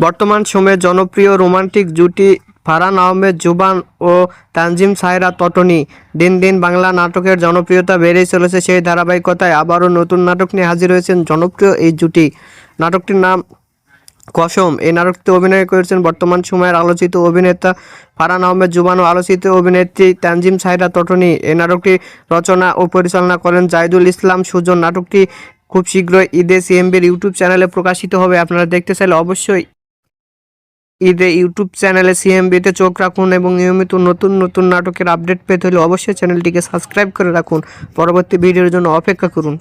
বর্তমান সময়ে জনপ্রিয় রোমান্টিক জুটি ফারহান আহমেদ জুবান ও তানজিম সায়রা তটনি। দিন দিন বাংলা নাটকের জনপ্রিয়তা বেড়েই চলেছে। সেই ধারাবাহিকতায় আবারও নতুন নাটক নিয়ে হাজির হয়েছেন জনপ্রিয় এই জুটি। নাটকটির নাম কসম। এই নাটকটিতে অভিনয় করেছেন বর্তমান সময়ের আলোচিত অভিনেতা ফারহান আহমেদ জুবান ও আলোচিত অভিনেত্রী তানজিম সায়রা তটনি। এই নাটকটি রচনা ও পরিচালনা করেন জাহিদুল ইসলাম সুজন। নাটকটি খুব শীঘ্রই ঈদে সিএমবির ইউটিউব চ্যানেলে প্রকাশিত হবে। আপনারা দেখতে চাইলে অবশ্যই ঈদে ইউটিউব চ্যানেলে সিএমবিতে চোখ রাখুন এবং নিয়মিত নতুন নতুন নাটকের আপডেট পেতে হলে অবশ্যই চ্যানেলটিকে সাবস্ক্রাইব করে রাখুন। পরবর্তী ভিডিওর জন্য অপেক্ষা করুন।